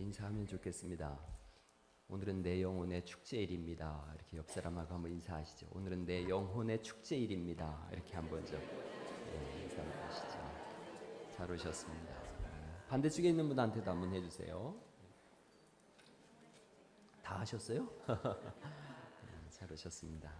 인사하면 좋겠습니다. 오늘은 내 영혼의 축제일입니다. 이렇게 옆 사람하고 한번 인사하시죠. 오늘은 내 영혼의 축제일입니다. 이렇게 한번 좀 인사해 보시죠. 잘 오셨습니다. 반대쪽에 있는 분한테도 한번 해주세요. 다 하셨어요? 잘 오셨습니다.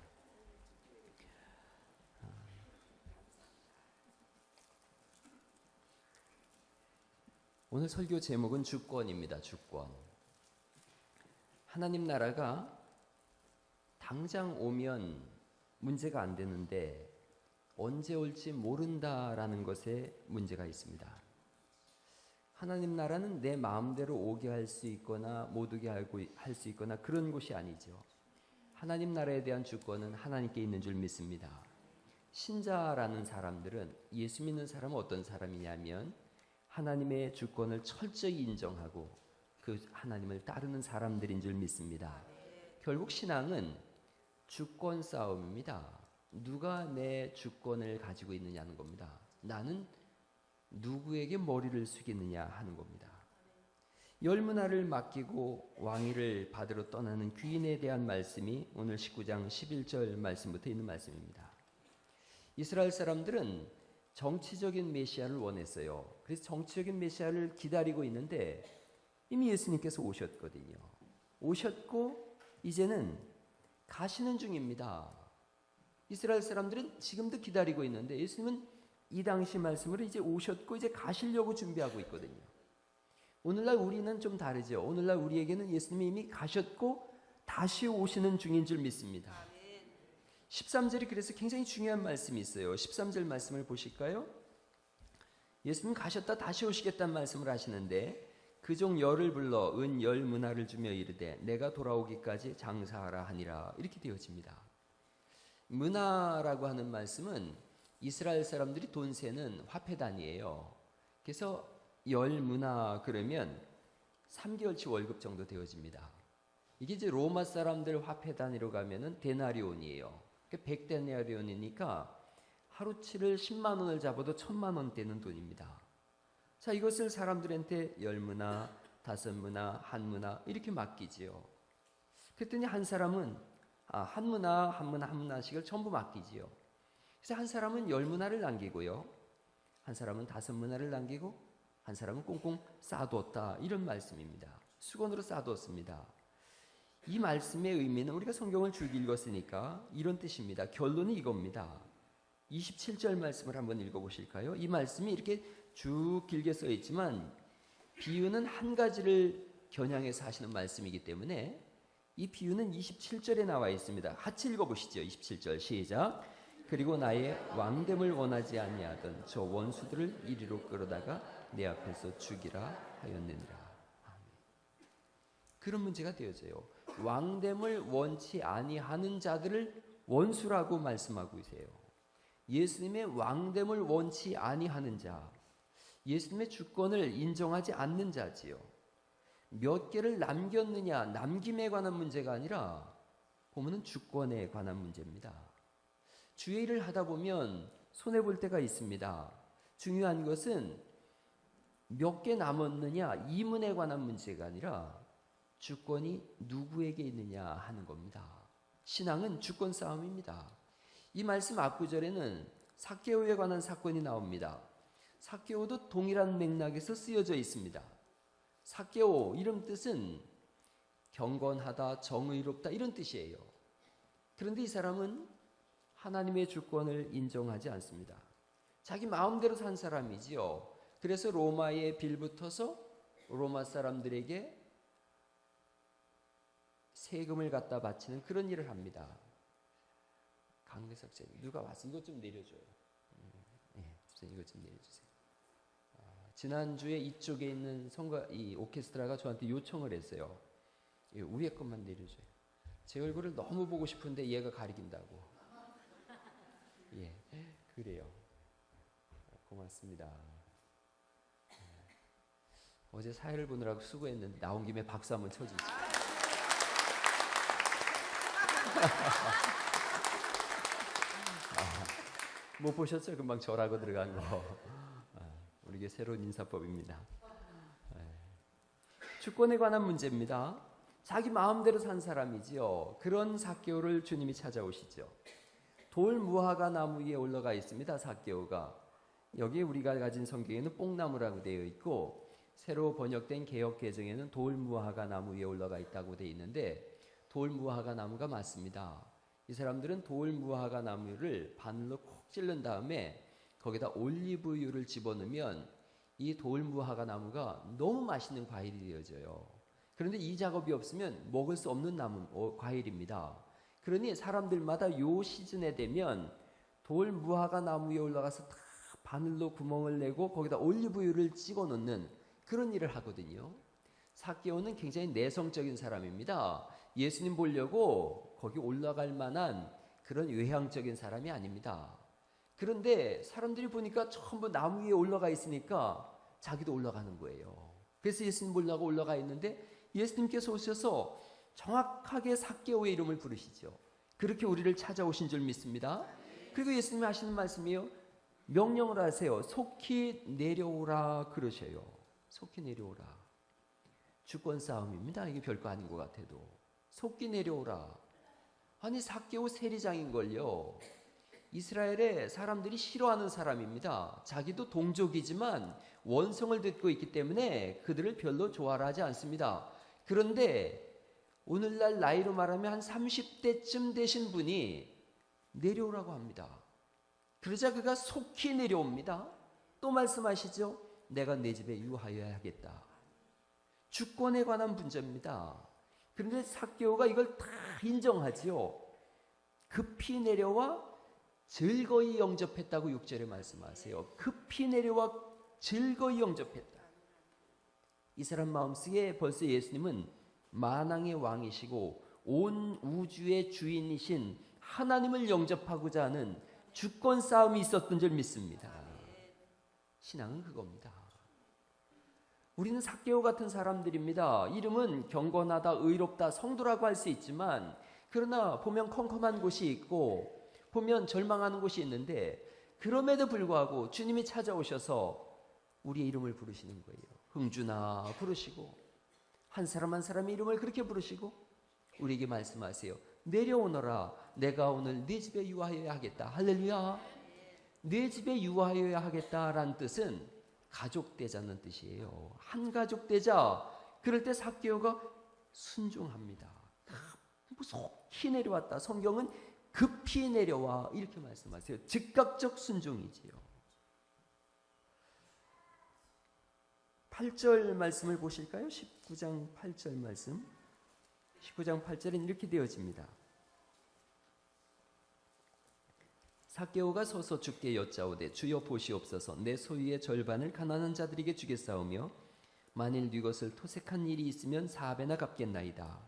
오늘 설교 제목은 주권입니다. 주권. 하나님 나라가 당장 오면 문제가 안 되는데 언제 올지 모른다라는 것에 문제가 있습니다. 하나님 나라는 내 마음대로 오게 할 수 있거나 못 오게 할 수 있거나 그런 곳이 아니죠. 하나님 나라에 대한 주권은 하나님께 있는 줄 믿습니다. 신자라는 사람들은, 예수 믿는 사람은 어떤 사람이냐면 하나님의 주권을 철저히 인정하고 그 하나님을 따르는 사람들인 줄 믿습니다. 결국 신앙은 주권 싸움입니다. 누가 내 주권을 가지고 있느냐는 겁니다. 나는 누구에게 머리를 숙이느냐 하는 겁니다. 열문화를 맡기고 왕위를 받으러 떠나는 귀인에 대한 말씀이 오늘 19장 11절 말씀부터 있는 말씀입니다. 이스라엘 사람들은 정치적인 메시아를 원했어요. 그래서 정치적인 메시아를 기다리고 있는데 이미 예수님께서 오셨거든요. 오셨고 이제는 가시는 중입니다. 이스라엘 사람들은 지금도 기다리고 있는데 예수님은 이 당시 말씀으로 이제 오셨고 이제 가시려고 준비하고 있거든요. 오늘날 우리는 좀 다르죠. 오늘날 우리에게는 예수님이 이미 가셨고 다시 오시는 중인 줄 믿습니다. 13절이 그래서 굉장히 중요한 말씀이 있어요. 13절 말씀을 보실까요? 예수님 가셨다 다시 오시겠다는 말씀을 하시는데 그 종 열을 불러 은 열 문화를 주며 이르되 내가 돌아오기까지 장사하라 하니라 이렇게 되어집니다. 문화라고 하는 말씀은 이스라엘 사람들이 돈 세는 화폐단이에요. 그래서 열 문화 그러면 3개월치 월급 정도 되어집니다. 이게 이제 로마 사람들 화폐 단위로 가면은 데나리온이에요. 100데나리온이니까 하루치를 10만 원을 잡아도 1000만 원 되는 돈입니다. 자, 이것을 사람들한테 열문화, 다섯문화, 한문화 이렇게 맡기지요. 그랬더니 한 사람은 한 문화씩을 전부 맡기지요. 그래서 한 사람은 열문화를 남기고요. 한 사람은 다섯문화를 남기고 한 사람은 꽁꽁 쌓아두었다. 이런 말씀입니다. 수건으로 쌓아두었습니다. 이 말씀의 의미는 우리가 성경을 쭉 읽었으니까 이런 뜻입니다. 결론이 이겁니다. 27절 말씀을 한번 읽어보실까요? 이 말씀이 이렇게 쭉 길게 써 있지만 비유는 한 가지를 겨냥해서 하시는 말씀이기 때문에 이 비유는 27절에 나와 있습니다. 같이 읽어보시죠. 27절 시작. 그리고 나의 왕됨을 원하지 아니하던 저 원수들을 이리로 끌어다가 내 앞에서 죽이라 하였느니라. 그런 문제가 되어져요. 왕됨을 원치 아니하는 자들을 원수라고 말씀하고 계세요. 예수님의 왕됨을 원치 아니하는 자, 예수님의 주권을 인정하지 않는 자지요. 몇 개를 남겼느냐, 남김에 관한 문제가 아니라 보면은 주권에 관한 문제입니다. 주의 일을 하다 보면 손해볼 때가 있습니다. 중요한 것은 몇 개 남았느냐, 이문에 관한 문제가 아니라 주권이 누구에게 있느냐 하는 겁니다. 신앙은 주권 싸움입니다. 이 말씀 앞구절에는 삭개오에 관한 사건이 나옵니다. 삭개오도 동일한 맥락에서 쓰여져 있습니다. 삭개오 이름 뜻은 경건하다, 정의롭다 이런 뜻이에요. 그런데 이 사람은 하나님의 주권을 인정하지 않습니다. 자기 마음대로 산 사람이지요. 그래서 로마에 빌붙어서 로마 사람들에게 세금을 갖다 바치는 그런 일을 합니다. 강대석 씨, 누가 와서 이것 좀 내려줘요. 이것 좀 내려주세요. 지난주에 이쪽에 있는 이 오케스트라가 저한테 요청을 했어요. 위에 것만 내려줘요. 제 얼굴을 너무 보고 싶은데 얘가 가리긴다고. 예, 그래요. 고맙습니다. 어제 사회를 보느라고 수고했는데 나온 김에 박수 한번 쳐주시죠. 못 보셨죠? 금방 절하고 들어간 거. 우리게 새로운 인사법입니다. 주권에 관한 문제입니다. 자기 마음대로 산 사람이지요. 그런 삭개오를 주님이 찾아오시죠. 돌 무화과 나무 위에 올라가 있습니다. 삭개오가. 여기에 우리가 가진 성경에는 뽕나무라고 되어 있고 새로 번역된 개역 개정에는 돌 무화과 나무 위에 올라가 있다고 되어 있는데 돌 무화과 나무가 맞습니다. 이 사람들은 돌 무화과 나무를 바늘로 콕 찌른 다음에 거기다 올리브유를 집어넣으면 이 돌 무화과 나무가 너무 맛있는 과일이 되어져요. 그런데 이 작업이 없으면 먹을 수 없는 과일입니다. 그러니 사람들마다 요 시즌에 되면 돌 무화과 나무 위에 올라가서 다 바늘로 구멍을 내고 거기다 올리브유를 찍어 넣는 그런 일을 하거든요. 삭개오는 굉장히 내성적인 사람입니다. 예수님 보려고 거기 올라갈 만한 그런 외향적인 사람이 아닙니다. 그런데 사람들이 보니까 전부 나무 위에 올라가 있으니까 자기도 올라가는 거예요. 그래서 예수님 보려고 올라가 있는데 예수님께서 오셔서 정확하게 삭개오의 이름을 부르시죠. 그렇게 우리를 찾아오신 줄 믿습니다. 그리고 예수님이 하시는 말씀이요. 명령을 하세요. 속히 내려오라 그러셔요. 속히 내려오라. 주권 싸움입니다. 이게 별거 아닌 것 같아도. 속히 내려오라. 아니 삭개오 세리장인걸요. 이스라엘의 사람들이 싫어하는 사람입니다. 자기도 동족이지만 원성을 듣고 있기 때문에 그들을 별로 좋아하지 않습니다. 그런데 오늘날 나이로 말하면 한 30대쯤 되신 분이 내려오라고 합니다. 그러자 그가 속히 내려옵니다. 또 말씀하시죠. 내가 내 집에 유하여야 하겠다. 주권에 관한 문제입니다. 그런데 삭개오가 이걸 다 인정하지요. 급히 내려와 즐거이 영접했다고 6절에 말씀하세요. 급히 내려와 즐거이 영접했다. 이 사람 마음속에 벌써 예수님은 만왕의 왕이시고 온 우주의 주인이신 하나님을 영접하고자 하는 주권 싸움이 있었던 줄 믿습니다. 신앙은 그겁니다. 우리는 삭개오 같은 사람들입니다. 이름은 경건하다, 의롭다, 성도라고 할 수 있지만 그러나 보면 컴컴한 곳이 있고 보면 절망하는 곳이 있는데 그럼에도 불구하고 주님이 찾아오셔서 우리의 이름을 부르시는 거예요. 흥주나 부르시고 한 사람 한 사람의 이름을 그렇게 부르시고 우리에게 말씀하세요. 내려오너라. 내가 오늘 네 집에 유하여야 하겠다. 할렐루야. 네 집에 유하여야 하겠다라는 뜻은 가족 되자는 뜻이에요. 한 가족 되자. 그럴 때 삭개오가 순종합니다. 속히 내려왔다. 성경은 급히 내려와 이렇게 말씀하세요. 즉각적 순종이지요. 8절 말씀을 보실까요? 19장 8절 말씀. 19장 8절은 이렇게 되어집니다. 삭개오가 서서 주께 여짜오되 주여 보시옵소서 내 소유의 절반을 가난한 자들에게 주겠사오며 만일 네 것을 토색한 일이 있으면 4배나 갚겠나이다.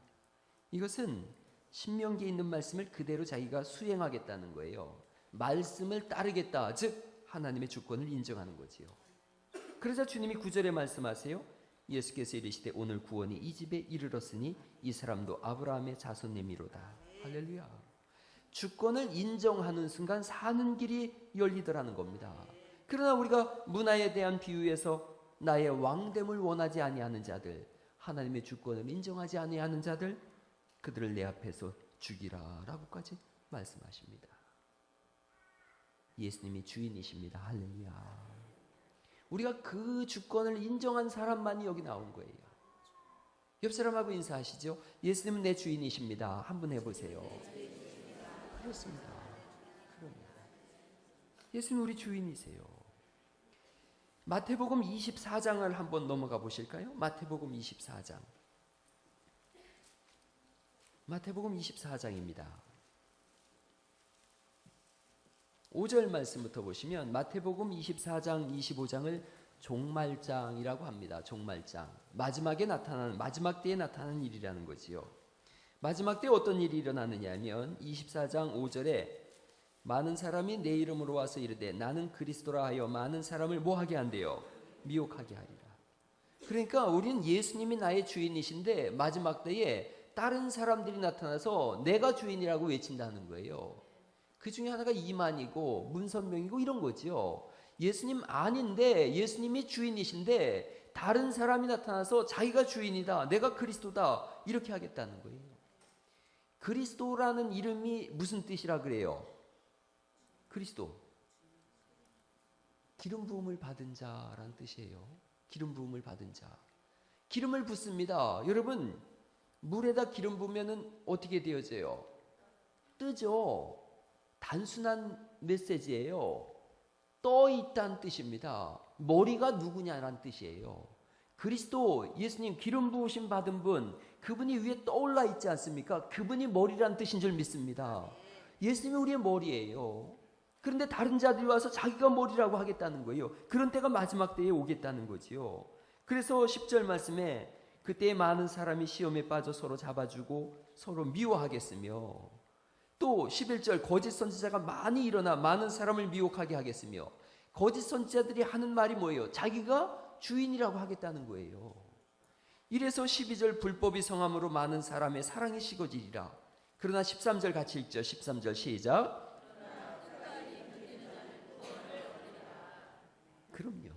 이것은 신명기에 있는 말씀을 그대로 자기가 수행하겠다는 거예요. 말씀을 따르겠다. 즉 하나님의 주권을 인정하는 거지요. 그러자 주님이 9절에 말씀하세요. 예수께서 이르시되 오늘 구원이 이 집에 이르렀으니 이 사람도 아브라함의 자손님이로다. 할렐루야. 주권을 인정하는 순간 사는 길이 열리더라는 겁니다. 그러나 우리가 문화에 대한 비유에서 나의 왕됨을 원하지 아니하는 자들, 하나님의 주권을 인정하지 아니하는 자들, 그들을 내 앞에서 죽이라 라고까지 말씀하십니다. 예수님이 주인이십니다. 할렐루야. 우리가 그 주권을 인정한 사람만이 여기 나온 거예요. 옆 사람하고 인사하시죠. 예수님은 내 주인이십니다. 한번 해보세요. 그렇습니다. 그럼요. 예수님 우리 주인이세요. 마태복음 24장을 한번 넘어가 보실까요? 마태복음 24장. 마태복음 24장입니다. 5절 말씀부터 보시면 마태복음 24장, 25장을 종말장이라고 합니다. 종말장. 마지막에 나타나는, 마지막 때에 나타나는 일이라는 거지요. 마지막 때 어떤 일이 일어나느냐 하면 24장 5절에 많은 사람이 내 이름으로 와서 이르되 나는 그리스도라 하여 많은 사람을 뭐하게 한대요? 미혹하게 하리라. 그러니까 우리는 예수님이 나의 주인이신데 마지막 때에 다른 사람들이 나타나서 내가 주인이라고 외친다는 거예요. 그 중에 하나가 이만이고 문선명이고 이런 거죠. 예수님 아닌데 예수님이 주인이신데 다른 사람이 나타나서 자기가 주인이다, 내가 그리스도다 이렇게 하겠다는 거예요. 그리스도라는 이름이 무슨 뜻이라 그래요? 그리스도, 기름 부음을 받은 자라는 뜻이에요. 기름 부음을 받은 자. 기름을 붓습니다. 여러분, 물에다 기름 부으면 어떻게 되어져요? 뜨죠. 단순한 메시지예요. 떠 있다는 뜻입니다. 머리가 누구냐라는 뜻이에요. 그리스도, 예수님 기름 부으심 받은 분, 그분이 위에 떠올라 있지 않습니까? 그분이 머리란 뜻인 줄 믿습니다. 예수님이 우리의 머리예요. 그런데 다른 자들이 와서 자기가 머리라고 하겠다는 거예요. 그런 때가 마지막 때에 오겠다는 거지요. 그래서 10절 말씀에 그때 많은 사람이 시험에 빠져 서로 잡아주고 서로 미워하겠으며, 또 11절 거짓 선지자가 많이 일어나 많은 사람을 미혹하게 하겠으며, 거짓 선지자들이 하는 말이 뭐예요? 자기가 주인이라고 하겠다는 거예요. 이래서 12절 불법이 성함으로 많은 사람의 사랑이 식어지리라. 그러나 13절 같이 읽죠. 13절 시작. 그럼요.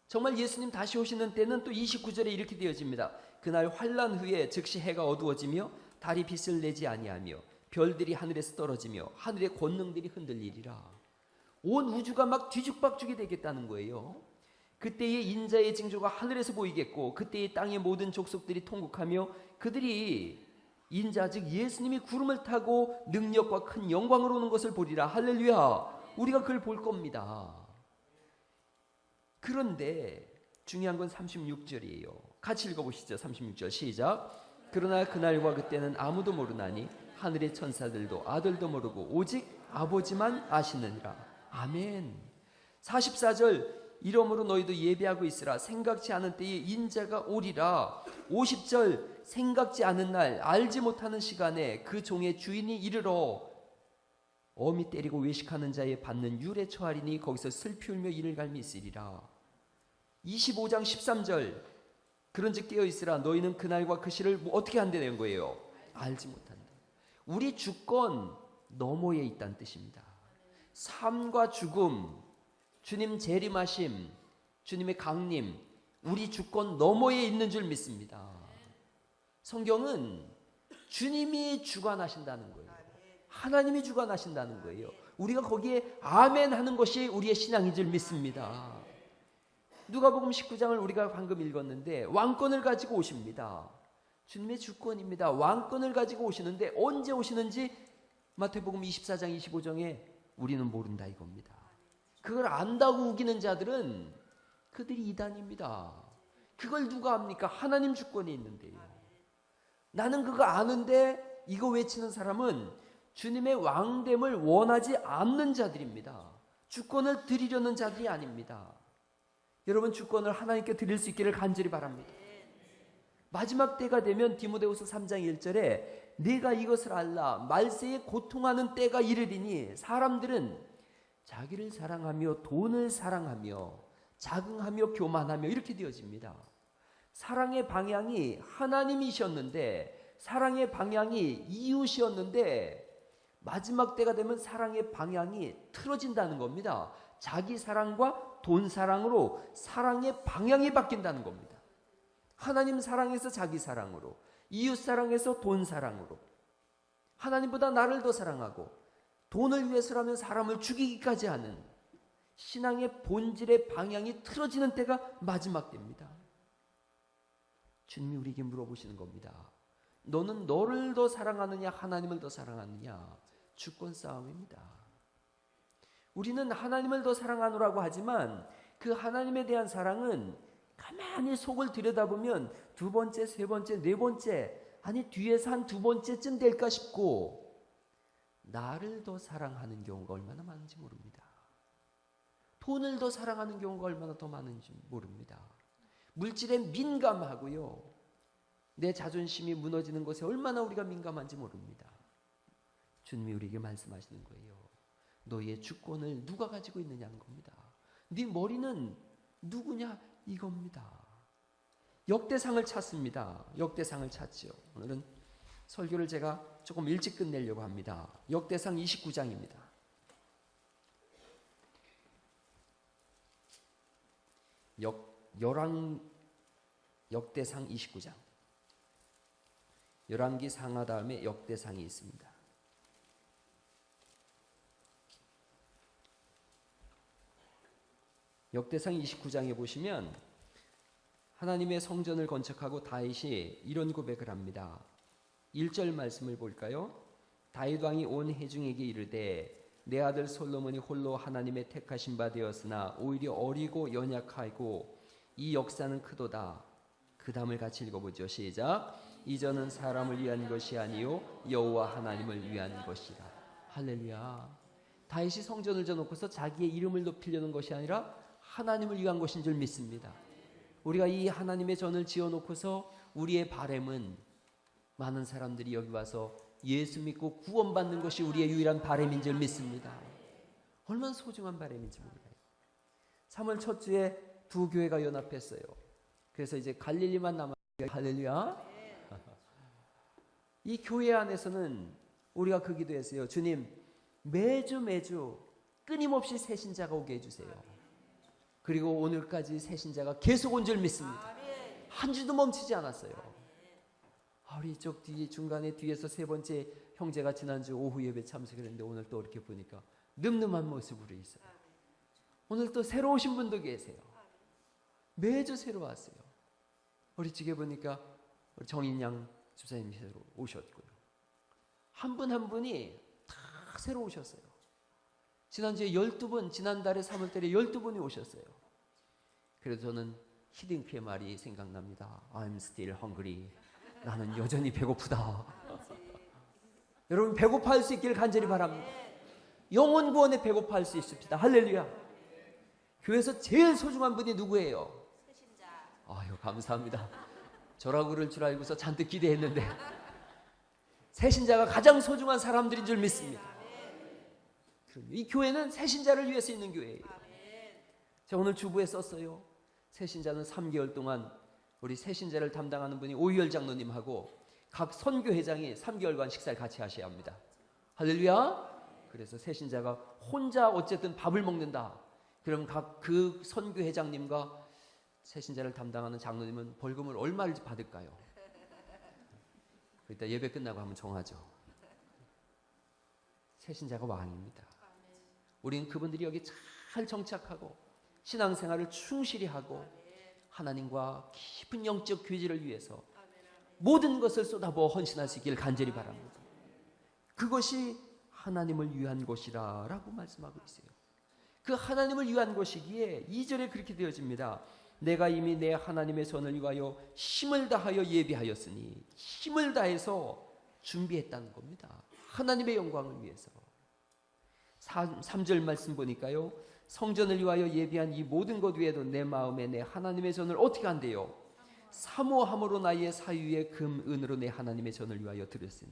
정말 예수님 다시 오시는 때는 또 29절에 이렇게 되어집니다. 그날 환난 후에 즉시 해가 어두워지며 달이 빛을 내지 아니하며 별들이 하늘에서 떨어지며 하늘의 권능들이 흔들리리라. 온 우주가 막 뒤죽박죽이 되겠다는 거예요. 그때의 인자의 징조가 하늘에서 보이겠고, 그때의 땅의 모든 족속들이 통곡하며 그들이 인자 즉 예수님이 구름을 타고 능력과 큰 영광으로 오는 것을 보리라. 할렐루야. 우리가 그걸 볼 겁니다. 그런데 중요한 건 36절이에요. 같이 읽어보시죠. 36절 시작. 그러나 그날과 그때는 아무도 모르나니 하늘의 천사들도 아들도 모르고 오직 아버지만 아시느니라. 아멘. 44절 이러므로 너희도 예배하고 있으라. 생각지 않은 때에 인자가 오리라. 50절 생각지 않은 날 알지 못하는 시간에 그 종의 주인이 이르러 어미 때리고 외식하는 자에 받는 율에 처하리니 거기서 슬피 울며 이를 갈미 있으리라. 25장 13절 그런즉 깨어 있으라. 너희는 그날과 그 시를 어떻게 한다는 거예요? 알지 못한다. 우리 주권 너머에 있다는 뜻입니다. 삶과 죽음, 주님 재림하심, 주님의 강림, 우리 주권 너머에 있는 줄 믿습니다. 성경은 주님이 주관하신다는 거예요. 하나님이 주관하신다는 거예요. 우리가 거기에 아멘 하는 것이 우리의 신앙인 줄 믿습니다. 누가복음 19장을 우리가 방금 읽었는데 왕권을 가지고 오십니다. 주님의 주권입니다. 왕권을 가지고 오시는데 언제 오시는지 마태복음 24장 25장에 우리는 모른다 이겁니다. 그걸 안다고 우기는 자들은 그들이 이단입니다. 그걸 누가 압니까? 하나님 주권이 있는데요. 나는 그거 아는데 이거 외치는 사람은 주님의 왕됨을 원하지 않는 자들입니다. 주권을 드리려는 자들이 아닙니다. 여러분 주권을 하나님께 드릴 수 있기를 간절히 바랍니다. 마지막 때가 되면 디모데후서 3장 1절에 네가 이것을 알라 말세에 고통하는 때가 이르리니 사람들은 자기를 사랑하며 돈을 사랑하며 자긍하며 교만하며 이렇게 되어집니다. 사랑의 방향이 하나님이셨는데 사랑의 방향이 이웃이었는데 마지막 때가 되면 사랑의 방향이 틀어진다는 겁니다. 자기 사랑과 돈 사랑으로 사랑의 방향이 바뀐다는 겁니다. 하나님 사랑에서 자기 사랑으로, 이웃 사랑에서 돈 사랑으로, 하나님보다 나를 더 사랑하고 돈을 위해서라면 사람을 죽이기까지 하는 신앙의 본질의 방향이 틀어지는 때가 마지막 때입니다. 주님이 우리에게 물어보시는 겁니다. 너는 너를 더 사랑하느냐 하나님을 더 사랑하느냐? 주권 싸움입니다. 우리는 하나님을 더 사랑하노라고 하지만 그 하나님에 대한 사랑은 가만히 속을 들여다보면 두 번째, 세 번째, 네 번째, 아니 뒤에서 한 두 번째쯤 될까 싶고 나를 더 사랑하는 경우가 얼마나 많은지 모릅니다. 돈을 더 사랑하는 경우가 얼마나 더 많은지 모릅니다. 물질에 민감하고요. 내 자존심이 무너지는 것에 얼마나 우리가 민감한지 모릅니다. 주님이 우리에게 말씀하시는 거예요. 너희의 주권을 누가 가지고 있느냐는 겁니다. 네 머리는 누구냐 이겁니다. 역대상을 찾습니다. 역대상을 찾죠. 오늘은 설교를 제가 조금 일찍 끝내려고 합니다. 역대상 29장입니다. 역대상 29장. 열왕기 상하 다음에 역대상이 있습니다. 역대상 29장에 보시면 하나님의 성전을 건축하고 다윗이 이런 고백을 합니다. 1절 말씀을 볼까요? 다윗 왕이 온 회중에게 이르되 내 아들 솔로몬이 홀로 하나님의 택하신 바 되었으나 오히려 어리고 연약하고 이 역사는 크도다. 그 다음을 같이 읽어보죠. 시작. 이전은 사람을 위한 것이 아니요 여호와 하나님을 위한 것이라. 할렐루야. 다윗이 성전을 져놓고서 자기의 이름을 높이려는 것이 아니라 하나님을 위한 것인 줄 믿습니다. 우리가 이 하나님의 전을 지어놓고서 우리의 바램은 많은 사람들이 여기 와서 예수 믿고 구원받는 것이 우리의 유일한 바램인 줄 믿습니다. 얼마나 소중한 바램인지 몰라요. 3월 첫 주에 두 교회가 연합했어요. 그래서 이제 갈릴리만 남았어요. 할렐루야. 이 교회 안에서는 우리가 그 기도했어요. 주님, 매주 끊임없이 새 신자가 오게 해주세요. 그리고 오늘까지 새 신자가 계속 온 줄 믿습니다. 한 주도 멈추지 않았어요. 우리 이쪽 중간에 뒤에서 세 번째 형제가 지난주 오후 예배 참석을 했는데 오늘 또 이렇게 보니까 늠름한 모습으로 있어요. 오늘 또 새로 오신 분도 계세요. 매주 새로 왔어요. 우리 집에 보니까 우리 정인양 집사님이 새로 오셨고요. 한 분 한 분이 다 새로 오셨어요. 지난주에 12분, 지난달에 3월달에 12분이 오셨어요. 그래서 저는 히딩크의 말이 생각납니다. I'm still hungry. 나는 여전히 배고프다. 여러분 배고파할 수 있기를 간절히 바랍니다. 영혼 구원에 배고파할 수 있습니다. 할렐루야. 교회에서 제일 소중한 분이 누구예요? 아유 감사합니다. 저라고 그럴 줄 알고서 잔뜩 기대했는데 새신자가 가장 소중한 사람들인 줄 믿습니다. 이 교회는 새신자를 위해서 있는 교회예요. 제가 오늘 주부에 썼어요. 새신자는 3개월 동안 우리 새신자를 담당하는 분이 오희열 장로님하고 각 선교회장이 3개월간 식사를 같이 하셔야 합니다. 할렐루야. 그래서 새신자가 혼자 어쨌든 밥을 먹는다. 그럼 각 그 선교회장님과 새신자를 담당하는 장로님은 벌금을 얼마를 받을까요? 이따 예배 끝나고 한번 정하죠. 새신자가 왕입니다. 우리는 그분들이 여기 잘 정착하고 신앙생활을 충실히 하고 하나님과 깊은 영적 교제를 위해서 모든 것을 쏟아부어 헌신할 수 있기를 간절히 바랍니다. 그것이 하나님을 위한 것이라 라고 말씀하고 있어요. 그 하나님을 위한 것이기에 2절에 그렇게 되어집니다. 내가 이미 내 하나님의 선을 위하여 힘을 다하여 예비하였으니, 힘을 다해서 준비했다는 겁니다. 하나님의 영광을 위해서. 3절 말씀 보니까요, 성전을 위하여 예비한 이 모든 것 외에도 내 마음에 내 하나님의 전을 어떻게 한대요? 사모함으로 나의 사유의 금 은으로 내 하나님의 전을 위하여 드렸으니.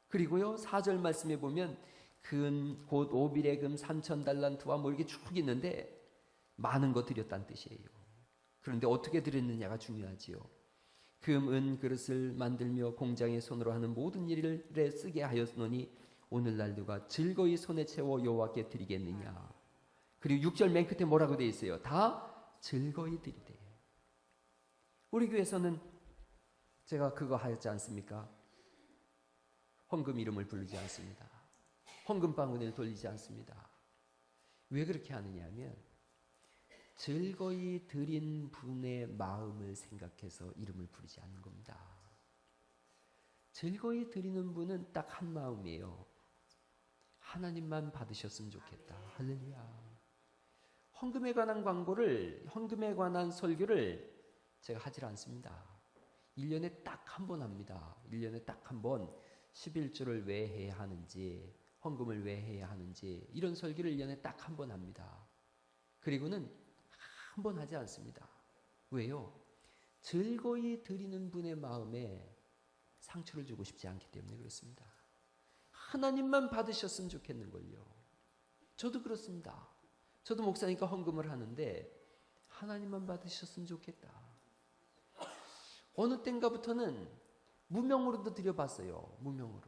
그리고요 4절 말씀에 보면 금 곧 오빌의 금 3,000달란트와 뭐 이렇게 쭉 있는데 많은 거 드렸다는 뜻이에요. 그런데 어떻게 드렸느냐가 중요하지요. 금, 은, 그릇을 만들며 공장의 손으로 하는 모든 일에 쓰게 하였노니 오늘날 누가 즐거이 손에 채워 여호와께 드리겠느냐. 그리고 6절 맨 끝에 뭐라고 되어 있어요? 다 즐거이 드리되. 우리 교회에서는 제가 그거 하였지 않습니까? 헌금 이름을 부르지 않습니다. 헌금 바구니를 돌리지 않습니다. 왜 그렇게 하느냐 하면 즐거이 드린 분의 마음을 생각해서 이름을 부르지 않는 겁니다. 즐거이 드리는 분은 딱 한 마음이에요. 하나님만 받으셨으면 좋겠다. 할렐루야. 헌금에 관한 광고를, 헌금에 관한 설교를 제가 하질 않습니다. 1년에 딱 한 번 합니다. 1년에 딱 한 번 11조를 왜 해야 하는지, 헌금을 왜 해야 하는지 이런 설교를 1년에 딱 한 번 합니다. 그리고는 한 번 하지 않습니다. 왜요? 즐거이 드리는 분의 마음에 상처를 주고 싶지 않기 때문에 그렇습니다. 하나님만 받으셨으면 좋겠는걸요. 저도 그렇습니다. 저도 목사니까 헌금을 하는데 하나님만 받으셨으면 좋겠다. 어느 땐가부터는 무명으로도 드려봤어요. 무명으로.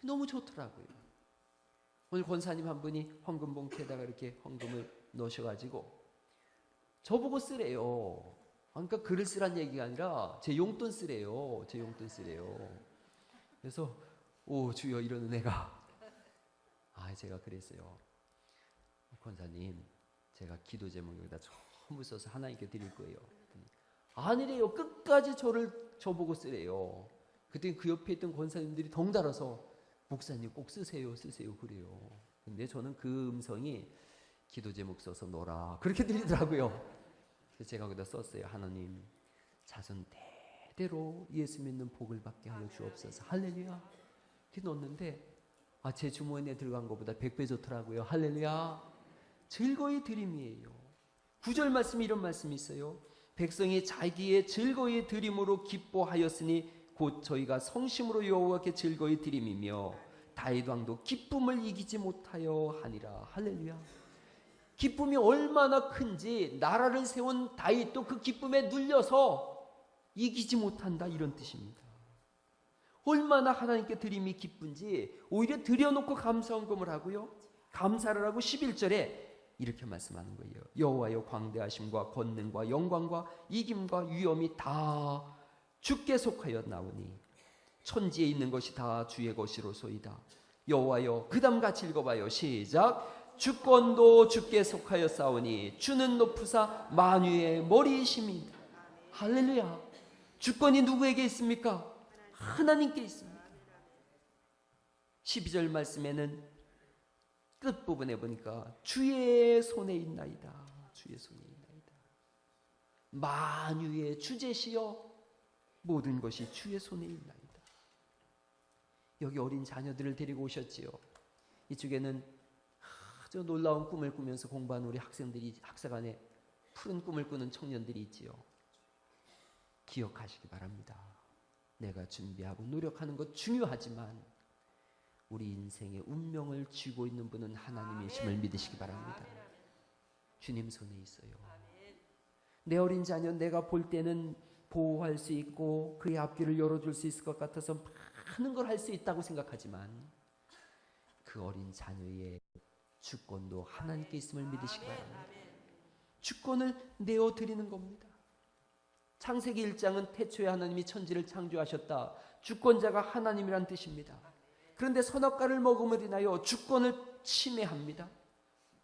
너무 좋더라고요. 오늘 권사님 한 분이 헌금 봉투에다가 이렇게 헌금을 넣으셔가지고 저보고 쓰래요. 그러니까 글을 쓰란 얘기가 아니라 제 용돈 쓰래요. 제 용돈 쓰래요. 그래서 오 주여 이러는 애가 제가 그랬어요. 권사님 제가 기도 제목 여기다 전부 써서 하나님께 드릴 거예요. 아니래요. 끝까지 저보고 쓰래요. 그때 그 옆에 있던 권사님들이 덩달아서 목사님 꼭 쓰세요 그래요. 근데 저는 그 음성이 기도 제목 써서 넣어라 그렇게 들리더라고요. 그래서 제가 거기다 썼어요. 하나님 자손 대대로 예수 믿는 복을 받게 하여 주옵소서. 할렐루야. 이렇게 넣었는데 제 주머니에 들어간 것보다 100배 좋더라고요. 할렐루야. 즐거이 드림이에요. 9절 말씀에 이런 말씀이 있어요. 백성이 자기의 즐거이 드림으로 기뻐하였으니 곧 저희가 성심으로 여호와께 즐거이 드림이며 다윗 왕도 기쁨을 이기지 못하여 하니라. 할렐루야. 기쁨이 얼마나 큰지 나라를 세운 다윗도 그 기쁨에 눌려서 이기지 못한다 이런 뜻입니다. 얼마나 하나님께 드림이 기쁜지 오히려 드려놓고 감사헌금을 하고요. 감사를 하고 11절에 이렇게 말씀하는 거예요. 여호와여 광대하심과 권능과 영광과 이김과 위엄이 다 주께 속하여 나오니 천지에 있는 것이 다 주의 것이로소이다. 여호와여 그 다음 같이 읽어봐요. 시작. 주권도 주께 속하여 싸우니 주는 높으사 만유의 머리이심이다. 할렐루야. 주권이 누구에게 있습니까? 하나님께 있습니다. 12절 말씀에는 끝부분에 보니까 주의 손에 있나이다. 주의 손에 있나이다. 만유의 주제시여 모든 것이 주의 손에 있나이다. 여기 어린 자녀들을 데리고 오셨지요. 이쪽에는 아주 놀라운 꿈을 꾸면서 공부하는 우리 학생들이 학사관에 푸른 꿈을 꾸는 청년들이 있지요. 기억하시기 바랍니다. 내가 준비하고 노력하는 것 중요하지만 우리 인생의 운명을 쥐고 있는 분은 하나님이심을 믿으시기 바랍니다. 주님 손에 있어요. 내 어린 자녀 내가 볼 때는 보호할 수 있고 그의 앞길을 열어줄 수 있을 것 같아서 많은 걸 할 수 있다고 생각하지만 그 어린 자녀의 주권도 하나님께 있음을 믿으시기 바랍니다. 주권을 내어드리는 겁니다. 창세기 1장은 태초에 하나님이 천지를 창조하셨다. 주권자가 하나님이란 뜻입니다. 그런데 선악과를 먹음으로 인하여 주권을 침해합니다.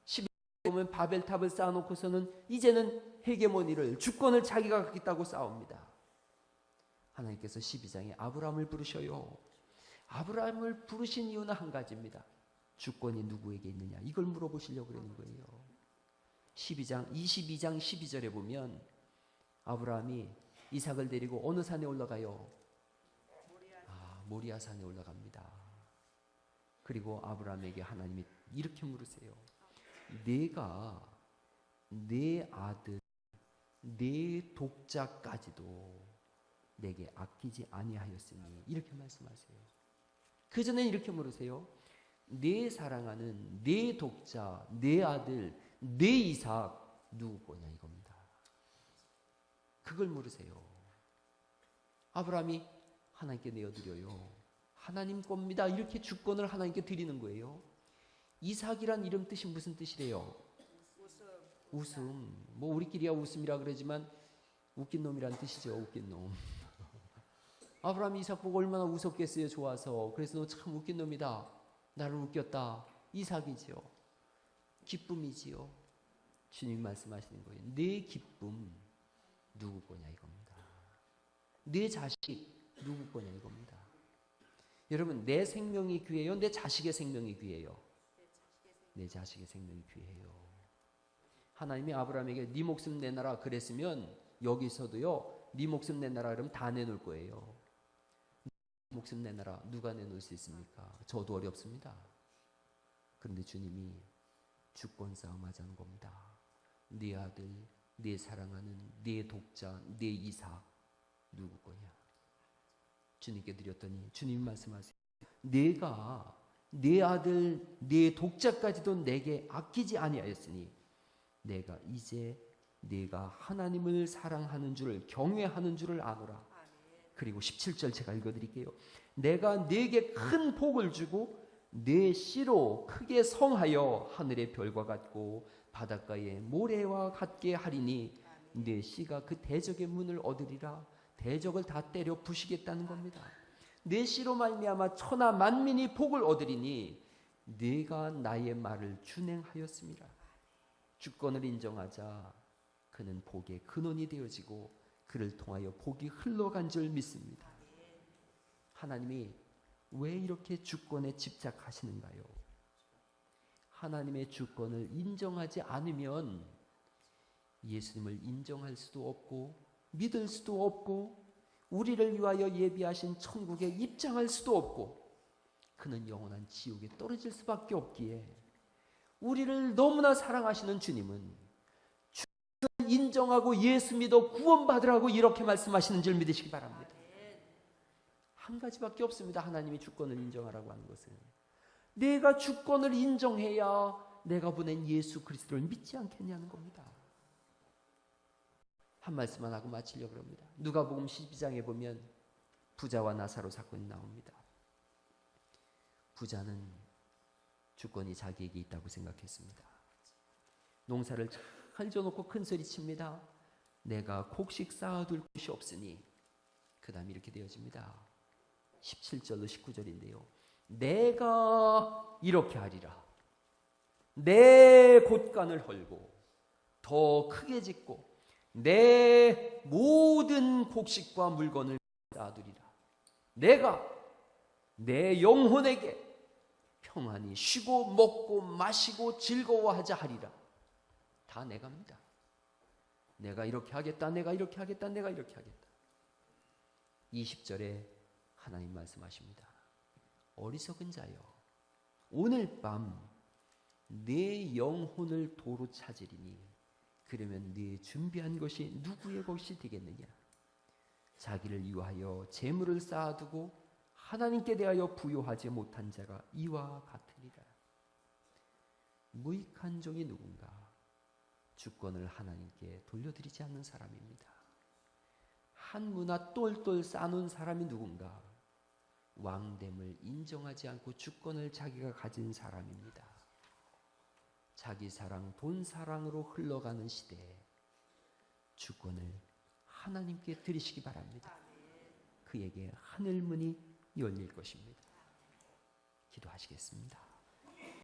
12절에 보면 바벨탑을 쌓아놓고서는 이제는 헤게모니를 주권을 자기가 갖겠다고 싸웁니다. 하나님께서 12장에 아브라함을 부르셔요. 아브라함을 부르신 이유는 한 가지입니다. 주권이 누구에게 있느냐 이걸 물어보시려고 그러는 거예요. 22장 12절에 보면 아브라함이 이삭을 데리고 어느 산에 올라가요? 모리아 산에 올라갑니다. 그리고 아브라함에게 하나님이 이렇게 물으세요. 내가 내 아들 내 독자까지도 내게 아끼지 아니하였으니 이렇게 말씀하세요. 그 전에 이렇게 물으세요. 내 사랑하는 내 독자 내 아들 내 이삭 누구 거냐 이겁니다. 그걸 물으세요. 아브라함이 하나님께 내어드려요. 하나님 겁니다. 이렇게 주권을 하나님께 드리는 거예요. 이삭이란 이름 뜻이 무슨 뜻이래요? 웃음. 뭐 우리끼리야 웃음이라 그러지만 웃긴 놈이란 뜻이죠. 웃긴 놈. 아브라함이 이삭 보고 얼마나 웃었겠어요. 좋아서. 그래서 너 참 웃긴 놈이다. 나를 웃겼다. 이삭이지요. 기쁨이지요. 주님 말씀하시는 거예요. 내 기쁨 누구 거냐 이겁니다. 내 자식 누구 거냐 이겁니다. 여러분 내 생명이 귀해요? 내 자식의 생명이 귀해요? 내 자식의 생명이 귀해요. 하나님이 아브라함에게 네 목숨 내놔라 그랬으면 여기서도요 네 목숨 내놔라 그러면 다 내놓을 거예요. 목숨 내놔라 누가 내놓을 수 있습니까? 저도 어렵습니다. 그런데 주님이 주권 싸움 하자는 겁니다. 네 아들 네 사랑하는 네 독자 네 이삭 누구 거냐? 주님께 드렸더니 주님 말씀하세요. 내가 내 아들 내 독자까지도 내게 아끼지 아니하였으니 내가 이제 내가 하나님을 사랑하는 줄을 경외하는 줄을 아노라. 그리고 17절 제가 읽어드릴게요. 내가 네게 큰 복을 주고 내 씨로 크게 성하여 하늘의 별과 같고 바닷가에 모래와 같게 하리니 내 씨가 그 대적의 문을 얻으리라. 대적을 다 때려 부시겠다는 겁니다. 내 씨로 말미암아 천하 만민이 복을 얻으리니 네가 나의 말을 준행하였음이라. 주권을 인정하자 그는 복의 근원이 되어지고 그를 통하여 복이 흘러간 줄 믿습니다. 하나님이 왜 이렇게 주권에 집착하시는가요? 하나님의 주권을 인정하지 않으면 예수님을 인정할 수도 없고 믿을 수도 없고 우리를 위하여 예비하신 천국에 입장할 수도 없고 그는 영원한 지옥에 떨어질 수밖에 없기에 우리를 너무나 사랑하시는 주님은 주권을 인정하고 예수 믿어 구원받으라고 이렇게 말씀하시는 줄 믿으시기 바랍니다. 한 가지밖에 없습니다. 하나님이 주권을 인정하라고 하는 것은 내가 주권을 인정해야 내가 보낸 예수 그리스도를 믿지 않겠냐는 겁니다. 한 말씀만 하고 마치려고 합니다. 누가복음 12장에 보면 부자와 나사로 사건이 나옵니다. 부자는 주권이 자기에게 있다고 생각했습니다. 농사를 잘 져놓고 큰 소리 칩니다. 내가 곡식 쌓아둘 곳이 없으니 그 다음 이렇게 되어집니다. 17절로 19절인데요. 내가 이렇게 하리라. 내 곳간을 헐고 더 크게 짓고 내 모든 곡식과 물건을 쌓아두리라. 내가 내 영혼에게 평안히 쉬고 먹고 마시고 즐거워하자 하리라. 다 내가입니다. 내가 이렇게 하겠다. 내가 이렇게 하겠다. 내가 이렇게 하겠다. 20절에 하나님 말씀하십니다. 어리석은 자여 오늘 밤 내 영혼을 도로 찾으리니 그러면 네 준비한 것이 누구의 것이 되겠느냐. 자기를 위하여 재물을 쌓아두고 하나님께 대하여 부요하지 못한 자가 이와 같으리라. 무익한 종이 누군가? 주권을 하나님께 돌려드리지 않는 사람입니다. 한 문화 똘똘 쌓아놓은 사람이 누군가? 왕됨을 인정하지 않고 주권을 자기가 가진 사람입니다. 자기 사랑, 돈 사랑으로 흘러가는 시대에 주권을 하나님께 드리시기 바랍니다. 그에게 하늘 문이 열릴 것입니다. 기도하시겠습니다.